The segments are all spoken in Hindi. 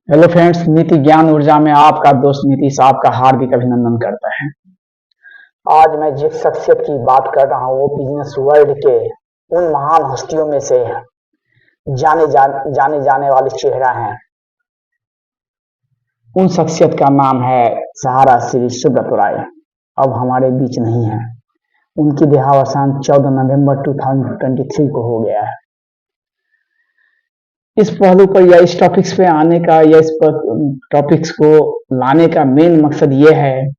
हेलो फ्रेंड्स, नीति ज्ञान ऊर्जा में आपका दोस्त नीतीश आपका हार्दिक अभिनंदन करता है। आज मैं जिस शख्सियत की बात कर रहा हूँ वो बिजनेस वर्ल्ड के उन महान हस्तियों में से जाने जाने वाले चेहरा हैं। उन शख्सियत का नाम है सहारा श्री सुब्रत राय। अब हमारे बीच नहीं है। उनकी देहावसान 14 नवंबर 2023 को हो गया है। इस पहलू पर या इस टॉपिक्स पे आने का या इस टॉपिक्स को लाने का मेन मकसद ये है,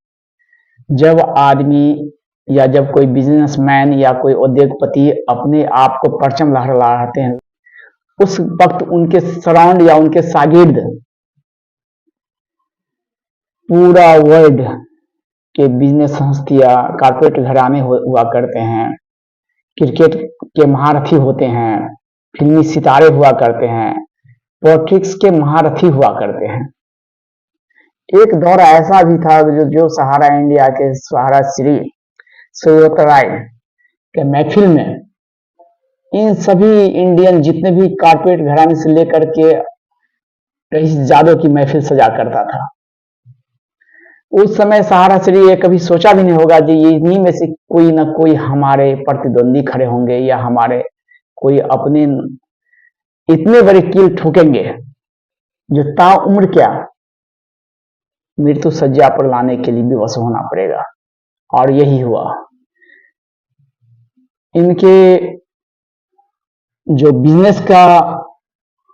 जब आदमी या जब कोई बिजनेसमैन या कोई उद्योगपति अपने आप को परचम लहराते हैं, उस वक्त उनके सराउंड या उनके शागिर्द पूरा वर्ल्ड के बिजनेस हस्तियां, कारपोरेट घराने हुआ करते हैं, क्रिकेट के महारथी होते हैं, फिल्मी सितारे हुआ करते हैं, पॉलिटिक्स के महारथी हुआ करते हैं। एक दौर ऐसा भी था जो सहारा इंडिया के सहारा श्री सुब्रत राय के महफिल में इन सभी इंडियन जितने भी कारपोरेट घराने से लेकर के रईस जादव की महफिल सजा करता था। उस समय सहारा श्री ये कभी सोचा भी नहीं होगा कि इन्हीं में से कोई ना कोई हमारे प्रतिद्वंदी खड़े होंगे या हमारे कोई अपने इतने बड़े कील ठोकेंगे जो ताउम्र क्या मृत्यु सज्जा पर लाने के लिए विवश होना पड़ेगा। और यही हुआ। इनके जो बिजनेस का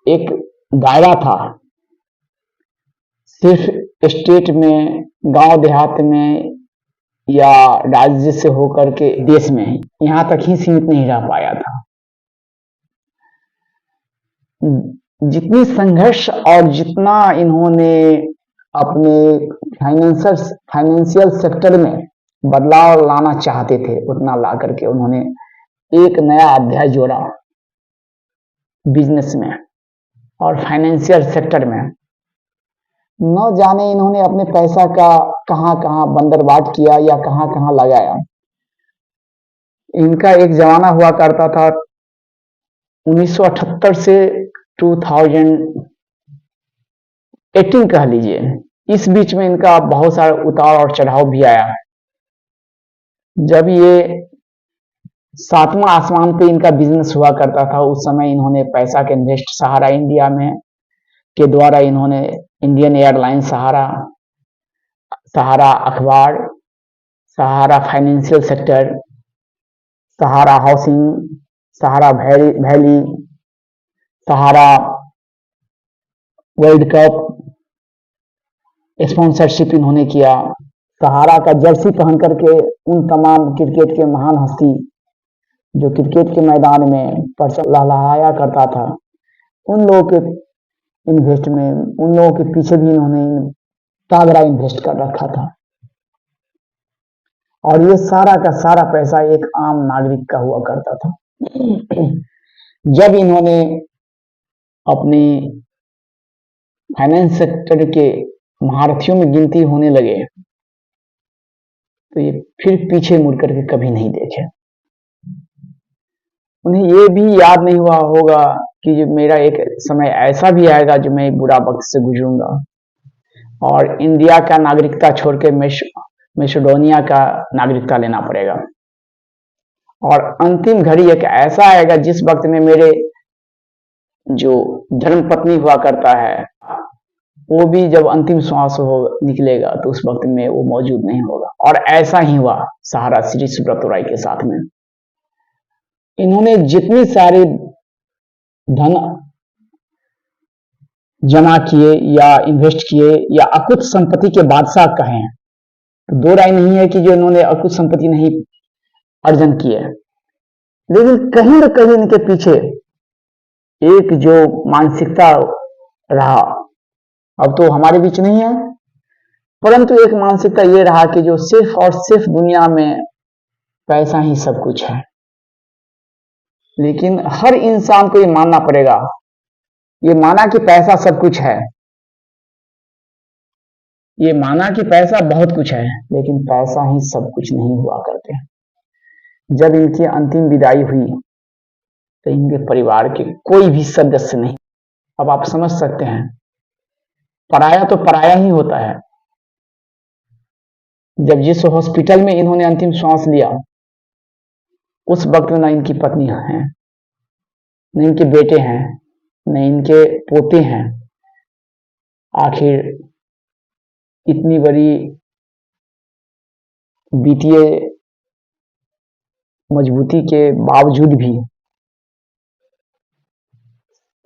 एक दायरा था, सिर्फ स्टेट में, गांव देहात में या राज्य से होकर के देश में यहां तक ही सीमित नहीं रह पाया था। जितनी संघर्ष और जितना इन्होंने अपने फाइनेंशियल सेक्टर में बदलाव लाना चाहते थे, उतना ला करके उन्होंने एक नया अध्याय जोड़ा बिजनेस में और फाइनेंशियल सेक्टर में। न जाने इन्होंने अपने पैसा का कहां कहां बंदरबाट किया या कहां कहां लगाया। इनका एक जमाना हुआ करता था 1978 से 2018 कह लीजिए, इस बीच में इनका बहुत सारा उतार और चढ़ाव भी आया। जब ये 7वां आसमान पे इनका बिजनेस हुआ करता था, उस समय इन्होंने पैसा के इन्वेस्ट सहारा इंडिया में के द्वारा इन्होंने इंडियन एयरलाइन, सहारा अखबार, सहारा फाइनेंशियल सेक्टर, सहारा हाउसिंग, सहारा वैली, सहारा वर्ल्ड कप स्पॉन्सरशिप इन्होंने किया। सहारा का जर्सी पहन करके उन तमाम क्रिकेट के महान हस्ती जो क्रिकेट के मैदान में परचम लहराया करता था, उन लोगों के इन्वेस्ट में, उन लोगों के पीछे भी इन्होंने तगड़ा इन्वेस्ट कर रखा था। और ये सारा का सारा पैसा एक आम नागरिक का हुआ करता था। जब इन्होंने अपनी फाइनेंस सेक्टर के महारथियों में गिनती होने लगे तो ये फिर पीछे मुड़ करके कभी नहीं देखे। उन्हें ये भी याद नहीं हुआ होगा कि मेरा एक समय ऐसा भी आएगा जो मैं बुरा वक्त से गुजरूंगा और इंडिया का नागरिकता छोड़ के मैसेडोनिया का नागरिकता लेना पड़ेगा। और अंतिम घड़ी एक ऐसा आएगा जिस वक्त में मेरे जो धर्मपत्नी हुआ करता है वो भी जब अंतिम श्वास निकलेगा तो उस वक्त में वो मौजूद नहीं होगा। और ऐसा ही हुआ सहारा श्री सुब्रत राय के साथ में। इन्होंने जितनी सारी धन जमा किए या इन्वेस्ट किए या अकुत संपत्ति के बादशाह कहें तो दो राय नहीं है कि जो इन्होंने अकुत संपत्ति नहीं अर्जन किए, लेकिन कहीं न कहीं इनके पीछे एक जो मानसिकता रहा, अब तो हमारे बीच नहीं है, परंतु एक मानसिकता ये रहा कि जो सिर्फ और सिर्फ दुनिया में पैसा ही सब कुछ है। लेकिन हर इंसान को ये मानना पड़ेगा, ये माना कि पैसा सब कुछ है, ये माना कि पैसा बहुत कुछ है, लेकिन पैसा ही सब कुछ नहीं हुआ करते। जब इनकी अंतिम विदाई हुई तो इनके परिवार के कोई भी सदस्य नहीं। अब आप समझ सकते हैं पराया तो पराया ही होता है। जब जिस हॉस्पिटल में इन्होंने अंतिम श्वास लिया, उस वक्त में न इनकी पत्नी है, न इनके बेटे हैं, न इनके पोते हैं। आखिर इतनी बड़ी वित्तीय मजबूती के बावजूद भी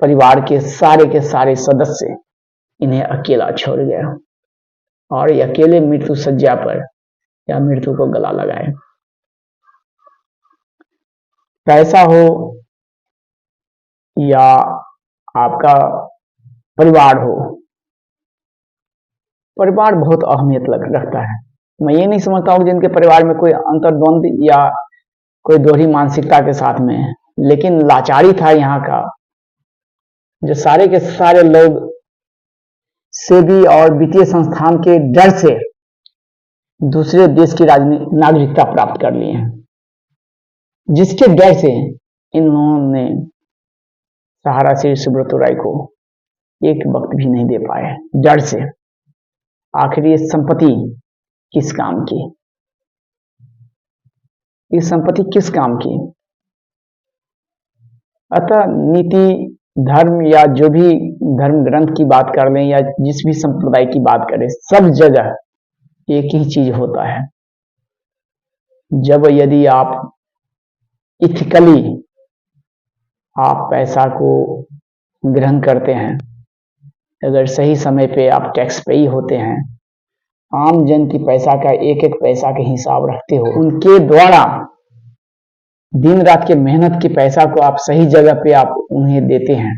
परिवार के सारे सदस्य इन्हें अकेला छोड़ गया और ये अकेले मृत्यु शैया पर या मृत्यु को गला लगाए। पैसा हो या आपका परिवार हो, परिवार बहुत अहमियत रखता है। मैं ये नहीं समझता हूँ जिनके परिवार में कोई अंतर्द्वंद या कोई दोहरी मानसिकता के साथ में है, लेकिन लाचारी था यहाँ का, जो सारे के सारे लोग सेबी और वित्तीय संस्थान के डर से दूसरे देश की नागरिकता प्राप्त कर लिए हैं, जिसके डर से इन्होंने सहारा श्री सुब्रतो राय को एक वक्त भी नहीं दे पाए, डर से। आखिर ये संपत्ति किस काम की, ये संपत्ति किस काम की? अतः नीति, धर्म या जो भी धर्म ग्रंथ की बात कर लें या जिस भी संप्रदाय की बात करें, सब जगह एक ही चीज होता है। जब यदि आप इथिकली आप पैसा को ग्रहण करते हैं, अगर सही समय पे आप टैक्स पेई होते हैं, आम जन की पैसा का एक एक पैसा के हिसाब रखते हो, उनके द्वारा दिन रात के मेहनत के पैसा को आप सही जगह पे आप उन्हें देते हैं,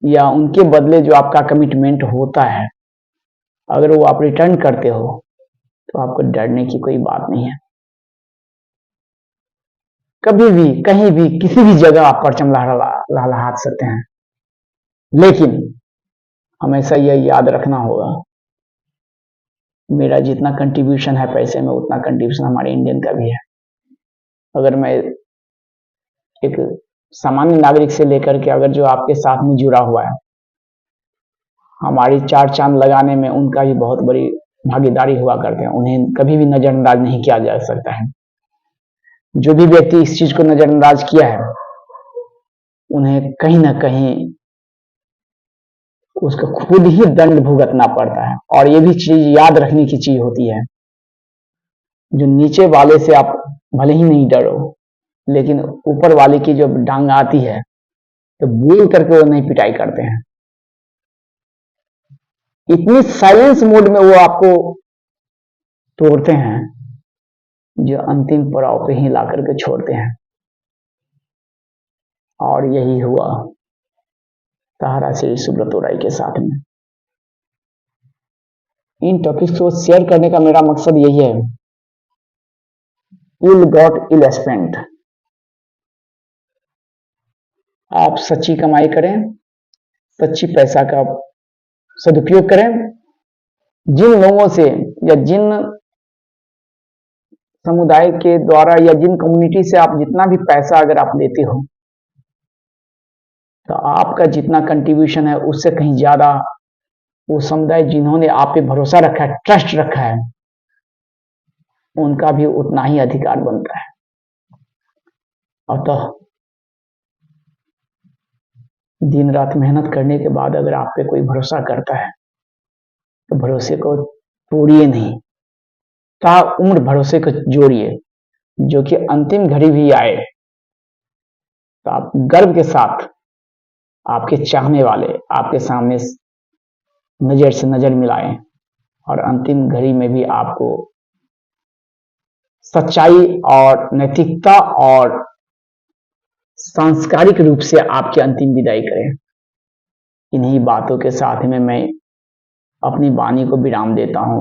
या उनके बदले जो आपका कमिटमेंट होता है अगर वो आप रिटर्न करते हो, तो आपको डरने की कोई बात नहीं है। कभी भी कहीं भी किसी भी जगह आप परचम लहरा सकते हैं, लेकिन हमेशा यह याद रखना होगा, मेरा जितना कंट्रीब्यूशन है पैसे में, उतना कंट्रीब्यूशन हमारे इंडियन का भी है। अगर मैं एक सामान्य नागरिक से लेकर के अगर जो आपके साथ में जुड़ा हुआ है, हमारी चार चांद लगाने में उनका भी बहुत बड़ी भागीदारी हुआ करते हैं, उन्हें कभी भी नजरअंदाज नहीं किया जा सकता है। जो भी व्यक्ति इस चीज को नजरअंदाज किया है, उन्हें कहीं ना कहीं उसको खुद ही दंड भुगतना पड़ता है। और ये भी चीज याद रखने की चीज होती है, जो नीचे वाले से आप भले ही नहीं डरो, लेकिन ऊपर वाले की जो डांग आती है तो बोल करके वो नहीं पिटाई करते हैं। इतनी साइलेंस मोड में वो आपको तोड़ते हैं, जो अंतिम पड़ाव पे ही ला करके छोड़ते हैं। और यही हुआ सहारा श्री सुब्रतो राय के साथ में। इन टॉपिक्स को शेयर करने का मेरा मकसद यही है, इल गॉट इल स्पेंट। आप सच्ची कमाई करें, सच्ची पैसा का सदुपयोग करें। जिन लोगों से या जिन समुदाय के द्वारा या जिन कम्युनिटी से आप जितना भी पैसा अगर आप लेते हो, तो आपका जितना कंट्रीब्यूशन है उससे कहीं ज्यादा वो समुदाय जिन्होंने आप पे भरोसा रखा है, ट्रस्ट रखा है, उनका भी उतना ही अधिकार बनता है। अतः दिन रात मेहनत करने के बाद अगर आप पे कोई भरोसा करता है, तो भरोसे को तोड़िए नहीं, ता उम्र भरोसे को जोड़िए, जो कि अंतिम घड़ी भी आए तो आप गर्व के साथ आपके चाहने वाले आपके सामने नजर से नजर मिलाएं, और अंतिम घड़ी में भी आपको सच्चाई और नैतिकता और सांस्कारिक रूप से आपकी अंतिम विदाई करें। इन्हीं बातों के साथ में मैं अपनी वाणी को विराम देता हूं।